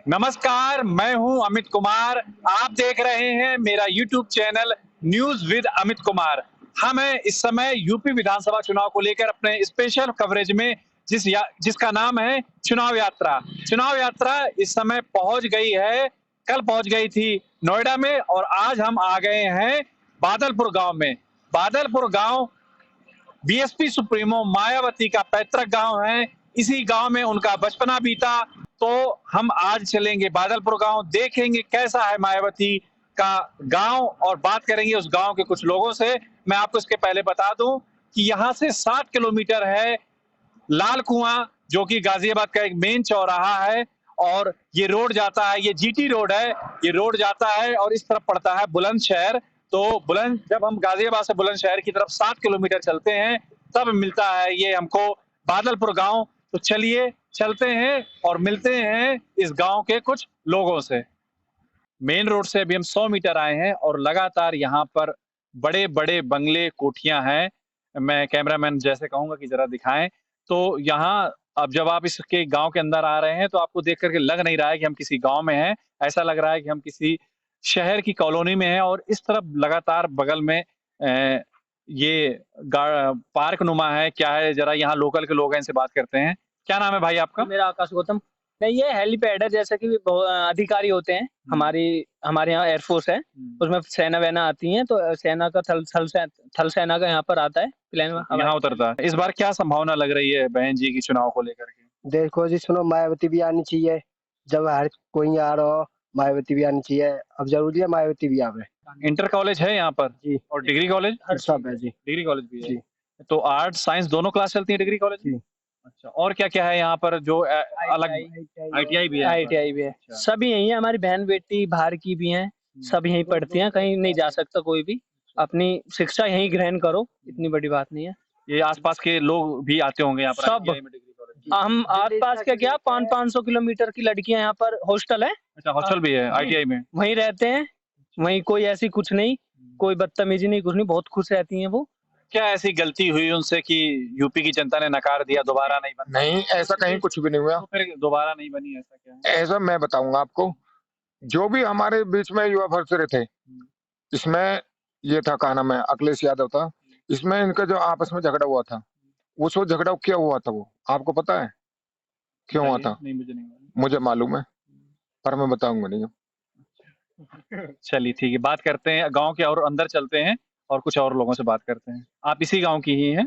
नमस्कार, मैं हूं अमित कुमार। आप देख रहे हैं मेरा YouTube channel news with Amit Kumar. हम हैं इस समय यूपी विधानसभा चुनाव को लेकर अपने स्पेशल कवरेज में जिसका नाम है चुनाव यात्रा। चुनाव यात्रा इस समय पहुंच गई है, कल पहुंच गई थी नोएडा में और आज हम आ गए हैं बादलपुर गांव में। बादलपुर गांव बीएसपी सुप्रीमो मायावती का पैतृक गांव है। इसी गांव में उनका बचपना बीता। तो हम आज चलेंगे बादलपुर गांव, देखेंगे कैसा है मायावती का गांव और बात करेंगे उस गांव के कुछ लोगों से। मैं आपको इसके पहले बता दूं कि यहाँ से 7 किलोमीटर है लाल कुआं, जो कि गाजियाबाद का एक मेन चौराहा है। और ये रोड जाता है, ये जीटी रोड है, ये रोड जाता है और इस तरफ पड़ता है बुलंदशहर। तो जब हम गाजियाबाद से बुलंदशहर की तरफ 7 किलोमीटर चलते हैं तब मिलता है ये हमको बादलपुर गांव। तो चलिए चलते हैं और मिलते हैं इस गांव के कुछ लोगों से। मेन रोड से अभी हम 100 मीटर आए हैं और लगातार यहाँ पर बड़े बड़े बंगले कोठियां हैं। मैं कैमरामैन जैसे कहूंगा कि जरा दिखाएं। तो यहाँ अब जब आप इसके गांव के अंदर आ रहे हैं तो आपको देख करके लग नहीं रहा है कि हम किसी गांव में हैं। ऐसा लग रहा है कि हम किसी शहर की कॉलोनी में हैं। और इस तरफ लगातार बगल में ये पार्क नुमा है, क्या है, जरा यहाँ लोकल के लोग हैं, इनसे बात करते हैं। क्या नाम है भाई आपका? मेरा आकाश गौतम। नहीं, ये हेलीपैड है, जैसे कि अधिकारी होते हैं। हमारे यहाँ एयरफोर्स है, उसमें सेना वेना आती है, तो सेना का थल सेना का यहाँ पर आता है प्लेन यहाँ उतरता है। इस बार क्या संभावना लग रही है बहन जी की चुनाव को लेकर के? देखो जी, सुनो, मायावती भी आनी चाहिए। जब हर कोई आ रहा हो, मायावती भी आनी चाहिए। अब जरूरी है मायावती भी आवे। इंटर कॉलेज है यहाँ पर जी, और डिग्री कॉलेज हर सब है जी। डिग्री कॉलेज भी है जी। तो आर्ट साइंस दोनों क्लास चलती है डिग्री कॉलेज में? अच्छा, और क्या क्या है यहाँ पर जो अलग? आईटीआई भी है? आईटीआई भी है। अच्छा। सभी यही है, हमारी बहन बेटी बाहर की भी हैं, सब यहीं पढ़ती हैं, कहीं नहीं जा सकता कोई भी। अपनी शिक्षा यहीं ग्रहण करो, इतनी बड़ी बात नहीं है। ये आसपास के लोग भी आते होंगे यहाँ पर सब। ITI में डिग्री कॉलेज? हम आस-पास के क्या 500 किलोमीटर की लड़कियां यहाँ पर हॉस्टल है। अच्छा, हॉस्टल भी है ITI में? वहीं रहते हैं, वहीं कोई ऐसी कुछ नहीं, कोई बदतमीजी नहीं, कुछ नहीं, बहुत खुश रहती हैं वो। क्या ऐसी गलती हुई उनसे कि यूपी की जनता ने नकार दिया, दोबारा नहीं बनी? नहीं, ऐसा कहीं कुछ भी नहीं हुआ। तो फिर दोबारा नहीं बनी, ऐसा क्या है? ऐसा मैं बताऊंगा आपको, जो भी हमारे बीच में युवा फरसरे थे, इसमें ये था, क्या नाम है, अखिलेश यादव था। इसमें इनका जो आपस में झगड़ा हुआ था, वो सो झगड़ा क्या हुआ था, वो आपको पता है क्यों हुआ था? नहीं, मुझे नहीं मालूम। मुझे मालूम है, पर मैं बताऊंगा नहीं। चलिए ठीक है, बात करते हैं गांव के और अंदर चलते हैं और कुछ और लोगों से बात करते हैं। आप इसी गांव की ही हैं?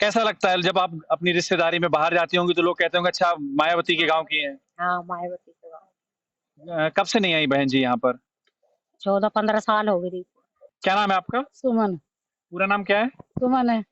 कैसा लगता है जब आप अपनी रिश्तेदारी में बाहर जाती होंगी तो लोग कहते होंगे अच्छा मायावती के गांव की हैं? हाँ, मायावती के गाँव। कब से नहीं आई बहन जी यहाँ पर? 14-15 साल हो गई। क्या नाम है आपका? सुमन। पूरा नाम क्या है? सुमन है।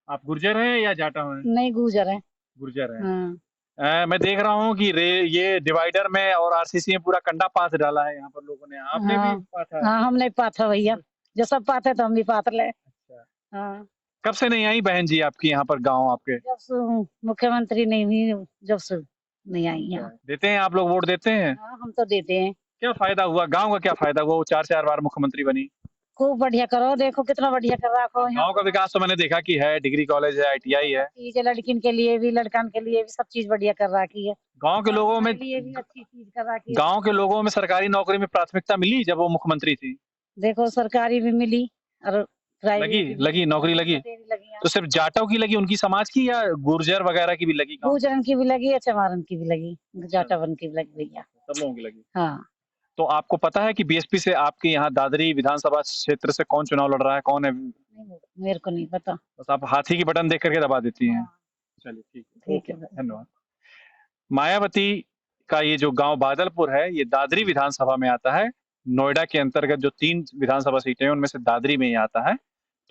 आप गुर्जर हैं या जाटा हैं? नहीं, गुजर है। गुर्जर हैं। हाँ। मैं देख रहा हूँ कि ये डिवाइडर में और आरसीसी में पूरा कंडा पाथ डाला है यहाँ पर लोगों ने। आपने हाँ, भी पाथा है? हाँ, हम नहीं पाथा भैया, जो सब पाथे तो हम भी पाथ ले। अच्छा। हाँ। कब से नहीं आई बहन जी आपकी यहाँ पर गांव आपके? जब से मुख्यमंत्री नहीं हुई, जब से नहीं आई यहाँ। देते हैं आप लोग, वोट देते हैं? हाँ, हम तो देते हैं। क्या फायदा हुआ गांव का? क्या फायदा हुआ? वो 4 बार मुख्यमंत्री बनी। खूब बढ़िया करो, देखो कितना बढ़िया कर रखो। गांव का विकास तो मैंने देखा कि है, डिग्री कॉलेज है, ITI है। चीज है, लड़किन के लिए भी लड़कन के लिए भी सब चीज बढ़िया कर रखी है। गांव के लोगों में लिए भी अच्छी चीज कर रखी है। गांव के लोगों में सरकारी नौकरी में प्राथमिकता मिली जब वो मुख्यमंत्री थी? देखो, सरकारी भी मिली और लगी नौकरी लगी। तो सिर्फ जाटों की लगी, उनकी समाज की, या गुर्जर वगैरह की भी लगी? गुजरन की भी लगी, चमारन की भी लगी, जाटावन की भी लगी भैया, सब लोगों की लगी। हाँ। तो आपको पता है कि बीएसपी से आपके यहाँ दादरी विधानसभा क्षेत्र से कौन चुनाव लड़ रहा है, कौन है? नहीं, मेरे को नहीं पता। बस आप हाथी की बटन देख करके दबा देती हैं। चलिए ठीक है, धन्यवाद। मायावती का ये जो गांव बादलपुर है, ये दादरी विधानसभा में आता है। नोएडा के अंतर्गत जो 3 विधानसभा सीटें हैं उनमें से दादरी में ही आता है।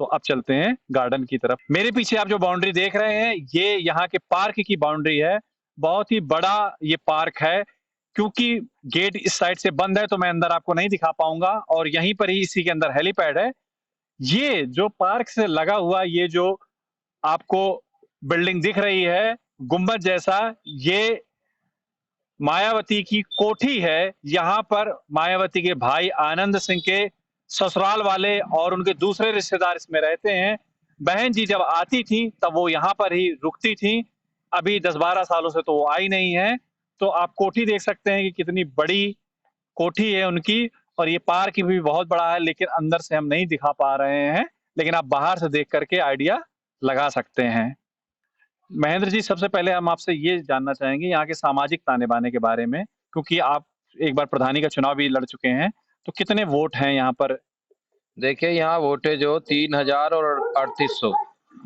तो अब चलते हैं गार्डन की तरफ। मेरे पीछे आप जो बाउंड्री देख रहे हैं, ये यहाँ के पार्क की बाउंड्री है। बहुत ही बड़ा ये पार्क है। क्योंकि गेट इस साइड से बंद है तो मैं अंदर आपको नहीं दिखा पाऊंगा, और यहीं पर ही इसी के अंदर हेलीपैड है। ये जो पार्क से लगा हुआ ये जो आपको बिल्डिंग दिख रही है गुंबद जैसा, ये मायावती की कोठी है। यहाँ पर मायावती के भाई आनंद सिंह के ससुराल वाले और उनके दूसरे रिश्तेदार इसमें रहते हैं। बहन जी जब आती थी तब वो यहाँ पर ही रुकती थी। अभी 10-12 सालों से तो वो आई नहीं है। तो आप कोठी देख सकते हैं कि कितनी बड़ी कोठी है उनकी, और ये पार्क भी बहुत बड़ा है, लेकिन अंदर से हम नहीं दिखा पा रहे हैं, लेकिन आप बाहर से देख करके आइडिया लगा सकते हैं। महेंद्र जी, सबसे पहले हम आपसे ये जानना चाहेंगे यहाँ के सामाजिक ताने-बाने के बारे में, क्योंकि आप एक बार प्रधानी का चुनाव भी लड़ चुके हैं, तो कितने वोट हैं यहाँ पर? देखिए यहाँ वोटे जो 3000 और 3800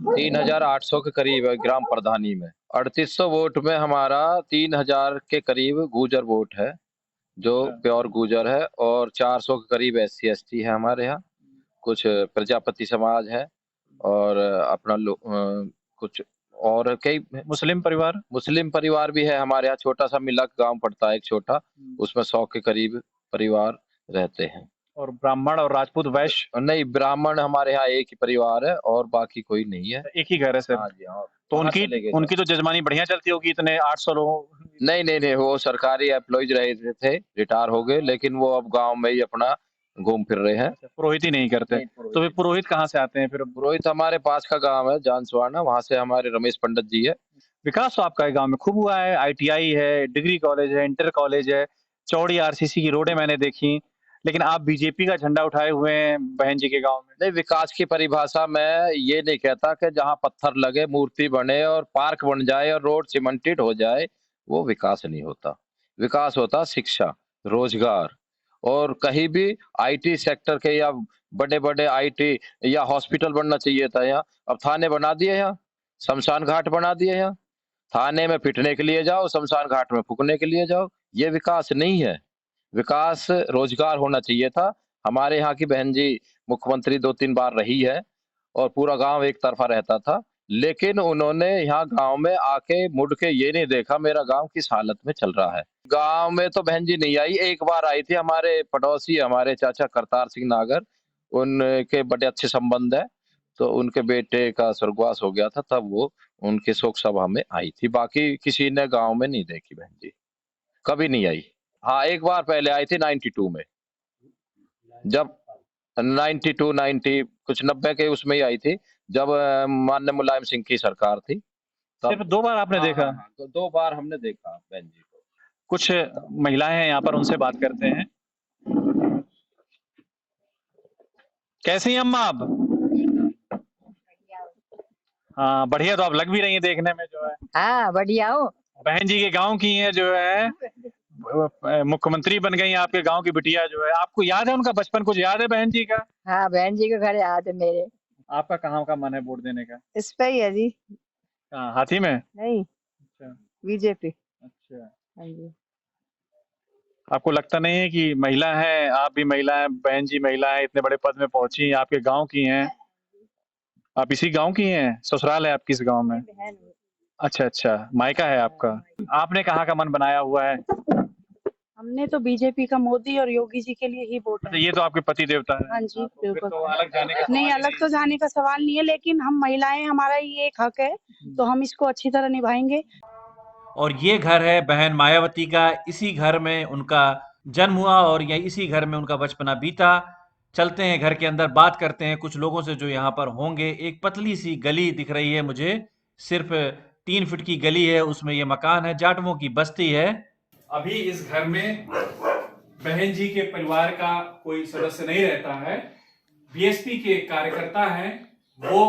3800 के करीब है ग्राम प्रधानी में। 3800 वोट में हमारा 3000 के करीब गुर्जर वोट है, जो अच्छा। प्योर गुर्जर है, और 400 के करीब SC ST है हमारे यहाँ। कुछ प्रजापति समाज है और अपना कुछ और कई मुस्लिम परिवार भी है हमारे यहाँ। छोटा सा मिलक गांव पड़ता है एक छोटा, उसमें 100 के करीब परिवार रहते हैं। और ब्राह्मण और राजपूत वैश्य? नहीं, ब्राह्मण हमारे यहाँ एक ही परिवार है और बाकी कोई नहीं है। एक ही घर है सिर्फ? हाँ जी हाँ। तो वहाँ चले गए उनकी तो जजमानी बढ़िया चलती होगी, इतने 800 लोगों? नहीं, वो सरकारी एम्प्लॉइज रहे थे, रिटायर हो गए, लेकिन वो अब गांव में ही अपना घूम फिर रहे हैं। पुरोहित ही नहीं करते? तो फिर पुरोहित कहाँ से आते हैं फिर? पुरोहित हमारे पास का गांव है जानसवाना, वहाँ से हमारे रमेश पंडित जी है। विकास तो आपका गांव में खूब हुआ है, ITI है, डिग्री कॉलेज है, इंटर कॉलेज है, चौड़ी RCC की रोडें मैंने देखी, लेकिन आप बीजेपी का झंडा उठाए हुए हैं बहन जी के गांव में। नहीं, विकास की परिभाषा मैं ये नहीं कहता कि जहाँ पत्थर लगे, मूर्ति बने और पार्क बन जाए और रोड सीमेंटेड हो जाए, वो विकास नहीं होता। विकास होता शिक्षा, रोजगार, और कहीं भी IT सेक्टर के या बड़े-बड़े IT या हॉस्पिटल बनना चाहिए था यहाँ। अब थाने बना दिए यहाँ, शमशान घाट बना दिए यहाँ। थाने में पिटने के लिए जाओ, शमशान घाट में फूकने के लिए जाओ, ये विकास नहीं है। विकास रोजगार होना चाहिए था। हमारे यहाँ की बहन जी मुख्यमंत्री 2-3 बार रही है और पूरा गांव एक तरफा रहता था, लेकिन उन्होंने यहाँ गांव में आके मुड़ के ये नहीं देखा मेरा गांव किस हालत में चल रहा है। गांव में तो बहन जी नहीं आई, एक बार आई थी, हमारे पड़ोसी हमारे चाचा करतार सिंह नागर, उनके बड़े अच्छे संबंध है, तो उनके बेटे का स्वर्गवास हो गया था, तब वो उनके शोक सभा में आई थी। बाकी किसी ने गांव में नहीं देखी बहन जी, कभी नहीं आई। हाँ, एक बार पहले आई थी 92 में, जब 92 90 कुछ 90 के उसमें ही आई थी, जब माननीय मुलायम सिंह की सरकार थी। सिर्फ 2 बार आपने देखा? हाँ, तो 2 बार हमने देखा बहन जी को। कुछ महिलाएं हैं यहाँ पर, उनसे बात करते हैं। कैसी हैं अम्मा आप? हाँ बढ़िया, तो आप लग भी रही हैं देखने में जो है। हाँ बढ़िया हो। बहन जी के गांव की हैं जो है, मुख्यमंत्री बन गई आपके गांव की बिटिया जो है। आपको याद है उनका बचपन, कुछ याद है बहन जी का? हाँ बहन जी के घर याद है मेरे। आपका कहाँ का मन है वोट देने का? इस पे ही है जी। कहाँ, हाथी में? नहीं, अच्छा बीजेपी। अच्छा। हाँ जी। आपको लगता नहीं है कि महिला है, आप भी महिला हैं, बहन जी महिला है, इतने बड़े पद में पहुंची, आपके गांव की हैं, आप इसी गांव की हैं? ससुराल है आपकी इस गांव में? अच्छा अच्छा, मायका है आपका। आपने कहाँ का मन बनाया हुआ है? हमने तो बीजेपी का मोदी और योगी जी के लिए ही वोट अच्छा, है। ये तो आपके पति देवता है। हाँ जी फिर बिल्कुल। तो अलग जाने का नहीं, सवाल ही अलग तो जाने का सवाल नहीं है, लेकिन हम महिलाएं, हमारा ये एक हक है, तो हम इसको अच्छी तरह निभाएंगे। और ये घर है बहन मायावती का, इसी घर में उनका जन्म हुआ और यही इसी घर में उनका बचपना बीता। चलते हैं घर के अंदर, बात करते हैं कुछ लोगों से जो यहाँ पर होंगे। एक पतली सी गली दिख रही है मुझे, सिर्फ 3 फीट की गली है, उसमें ये मकान है, जाटवों की बस्ती है। अभी इस घर में बहन जी के परिवार का कोई सदस्य नहीं रहता है, BSP के कार्यकर्ता हैं, वो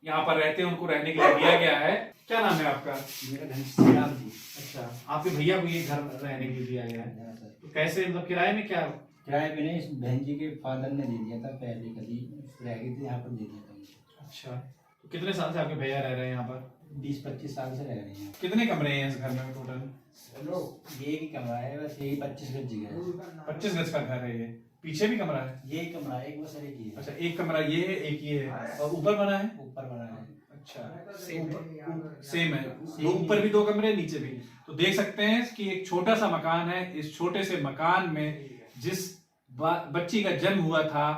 यहाँ पर रहते हैं, उनको रहने के लिए दिया गया है। क्या नाम है आपका? मेरा घनश्याम जी। अच्छा, आपके भैया को ये घर रहने के लिए दिया गया है, तो कैसे, मतलब किराए में? क्या किराए पे नहीं, बहन जी के फादर ने दे दिया था, पहले कभी रह गए थे यहाँ पर, दे दिया था। अच्छा, तो कितने साल से आपके भैया रह रहे हैं यहाँ पर? 20-25 साल से रह रहे हैं। कितने कमरे हैं इस घर में टोटल? ये एक ही कमरा है बस, यही 25 गज जगह है। 25 गज का घर है ये? पीछे भी कमरा है? ये कमरा है, एक बस एक ही है। अच्छा, एक कमरा ये है, एक ये है, और ऊपर बना है? ऊपर बना है। अच्छा, सेम है, दो ऊपर भी 2 कमरे, नीचे भी। तो देख सकते हैं कि एक छोटा सा मकान है, इस छोटे से मकान में जिस बच्ची का जन्म हुआ था,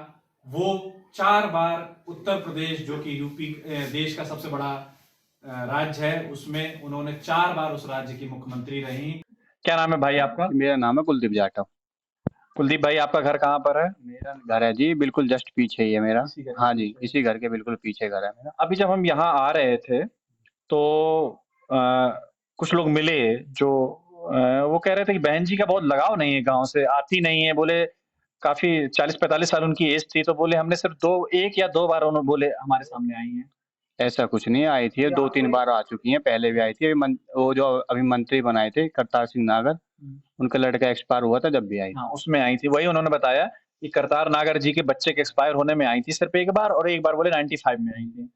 वो 4 बार उत्तर प्रदेश, जो कि यूपी देश का सबसे बड़ा राज्य है, उसमें उन्होंने 4 बार उस राज्य की मुख्यमंत्री रही। क्या नाम है भाई आपका? मेरा नाम है कुलदीप जाटव। कुलदीप भाई, आपका घर कहाँ पर है? मेरा घर है जी बिल्कुल जस्ट पीछे ही है मेरा। हाँ जी, इसी घर के बिल्कुल पीछे घर है मेरा। अभी जब हम यहाँ आ रहे थे तो कुछ लोग मिले जो वो कह रहे थे कि बहन जी का बहुत लगाव नहीं है गाँव से, आती नहीं है, बोले काफ़ी 40-45 साल उनकी एज थी, तो बोले हमने सिर्फ 1 या 2 बार उन्होंने बोले हमारे सामने आई हैं। ऐसा कुछ नहीं है, आई थी, 2-3 बार आ चुकी हैं, पहले भी आई थी। वो जो अभी मंत्री बनाए थे करतार सिंह नागर, उनका लड़का एक्सपायर हुआ था जब भी आई थी। हाँ, उसमें आई थी। वही उन्होंने बताया कि करतार नागर जी के बच्चे के एक्सपायर होने में आई थी सिर्फ 1 बार, और 1 बार बोले 95 में आई थी।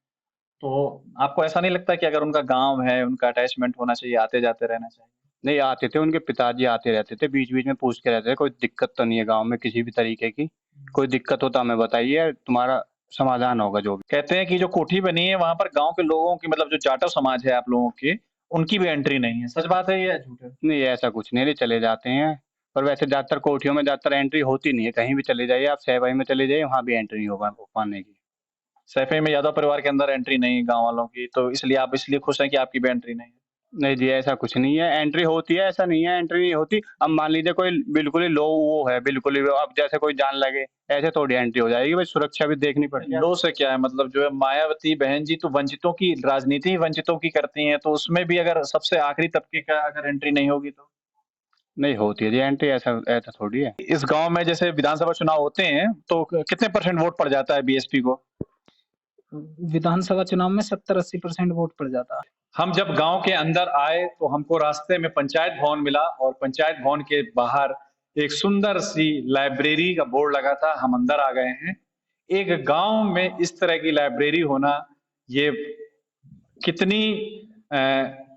तो आपको ऐसा नहीं लगता कि अगर उनका गाँव है, उनका अटैचमेंट होना चाहिए, आते-जाते रहना चाहिए? नहीं, आते थे, उनके पिताजी आते रहते थे, बीच-बीच में पूछते रहते थे, कोई दिक्कत तो नहीं है गाँव में किसी भी तरीके की, कोई दिक्कत हो तो हमें बताइए, तुम्हारा समाधान होगा जो भी। कहते हैं कि जो कोठी बनी है वहाँ पर गाँव के लोगों की, मतलब जो जाटव समाज है आप लोगों की, उनकी भी एंट्री नहीं है। सच बात है या झूठ है? नहीं, ऐसा कुछ नहीं है, चले जाते हैं, पर वैसे ज़्यादातर कोठियों में ज़्यादातर एंट्री होती नहीं है, कहीं भी चले जाइए आप, सहबाई में चले जाइए, वहाँ भी एंट्री नहीं हो पाने की। सैफई में यादव परिवार के अंदर एंट्री नहीं है गाँव वालों की, तो इसलिए आप इसलिए खुश हैं कि आपकी भी एंट्री नहीं है? नहीं जी, ऐसा कुछ नहीं है, एंट्री होती है, ऐसा नहीं है एंट्री नहीं होती। अब मान लीजिए कोई बिल्कुल ही लो वो है, बिल्कुल ही अब जैसे कोई जान लगे, ऐसे थोड़ी एंट्री हो जाएगी, भाई सुरक्षा भी देखनी पड़ती है। लो से क्या है मतलब, जो है मायावती बहन जी तो वंचितों की राजनीति ही वंचितों की करती हैं, तो उसमें भी अगर सबसे आखिरी तबके का अगर एंट्री नहीं होगी तो? नहीं होती है जी एंट्री, ऐसा ऐसा थोड़ी है। इस गाँव में जैसे विधानसभा चुनाव होते हैं, तो कितने % वोट पड़ जाता है बीएसपी को? विधानसभा चुनाव में 70-80% वोट पड़ जाता है। हम जब गांव के अंदर आए तो हमको रास्ते में पंचायत भवन मिला, और पंचायत भवन के बाहर एक सुंदर सी लाइब्रेरी का बोर्ड लगा था। हम अंदर आ गए हैं। एक गांव में इस तरह की लाइब्रेरी होना, ये कितनी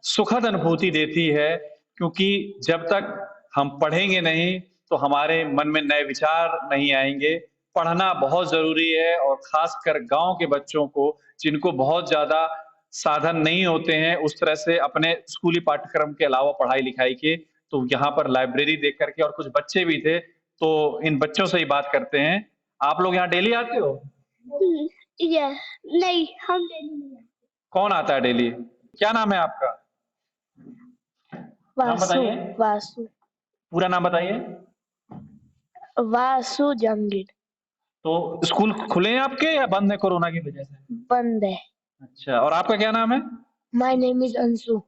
सुखद अनुभूति देती है, क्योंकि जब तक हम पढ़ेंगे नहीं तो हमारे मन में नए विचार नहीं आएंगे। पढ़ना बहुत जरूरी है, और खासकर गांव के बच्चों को, जिनको बहुत ज्यादा साधन नहीं होते हैं उस तरह से अपने स्कूली पाठ्यक्रम के अलावा पढ़ाई लिखाई के, तो यहाँ पर लाइब्रेरी देख करके, और कुछ बच्चे भी थे, तो इन बच्चों से ही बात करते हैं। आप लोग यहाँ डेली आते हो? नहीं, हम डेली नहीं आते। कौन आता है डेली? क्या नाम है आपका? नाम बताइए। वासु। पूरा नाम बताइए। वासु जंगीर। तो स्कूल खुले हैं आपके या बंद है कोरोना की वजह से? बंद है। अच्छा, और आपका क्या नाम है? My name is Anshu.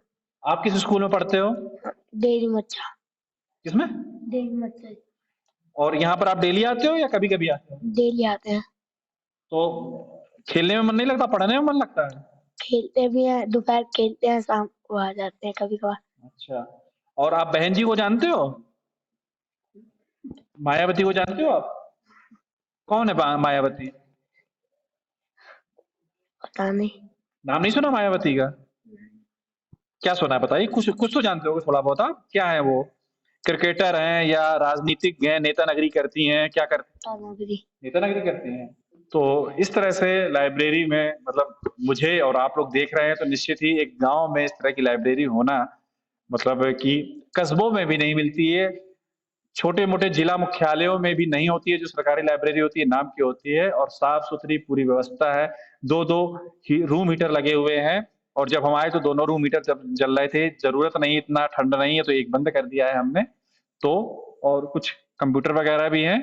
आप किस स्कूल में पढ़ते हो? डेरी मच्छा। किसमें? डेरी मच्छा। और यहाँ पर आप डेली आते हो या कभी कभी आते हो? डेली आते हैं। तो खेलने में मन नहीं लगता, पढ़ने में मन लगता है? खेलते भी हैं, दोपहर खेलते हैं, शाम को आ जाते हैं कभी कभार। अच्छा, और आप बहन जी को जानते हो? मायावती को जानते हो आप? कौन है मायावती? पता नहीं। नाम नहीं सुना मायावती का? क्या सुना है बताइए, कुछ कुछ तो जानते होगे थोड़ा बहुत आप। क्या है वो? क्रिकेटर हैं या राजनीतिक हैं, नेतानगरी करती हैं, क्या करती? नेतानगरी करती हैं। तो इस तरह से लाइब्रेरी में, मतलब मुझे और आप लोग देख रहे हैं तो निश्चित ही एक गांव में इस तरह की लाइब्रेरी होना, मतलब कि कस्बों में भी नहीं मिलती है, छोटे मोटे जिला मुख्यालयों में भी नहीं होती है। जो सरकारी लाइब्रेरी होती है नाम की होती है, और साफ सुथरी पूरी व्यवस्था है। 2-2 रूम हीटर लगे हुए हैं, और जब हम आए तो दोनों रूम हीटर जब जल रहे थे। जरूरत नहीं, इतना ठंड नहीं है, तो एक बंद कर दिया है हमने तो। और कुछ कंप्यूटर वगैरह भी हैं।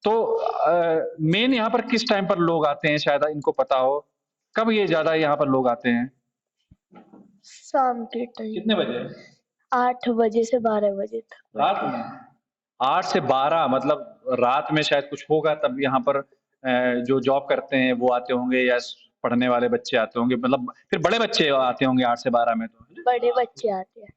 तो मेन यहाँ पर किस टाइम पर लोग आते हैं, शायद इनको पता हो, कब ये ज्यादा यहाँ पर लोग आते हैं? शाम के टाइम। कितने बजे? 8 बजे से 12 बजे तक। रात में 8 से 12, मतलब रात में शायद कुछ होगा, तब यहाँ पर जो जॉब करते हैं वो आते होंगे, या पढ़ने वाले बच्चे आते होंगे, मतलब फिर बड़े बच्चे आते होंगे 8 से 12 में तो? बड़े बच्चे आते हैं।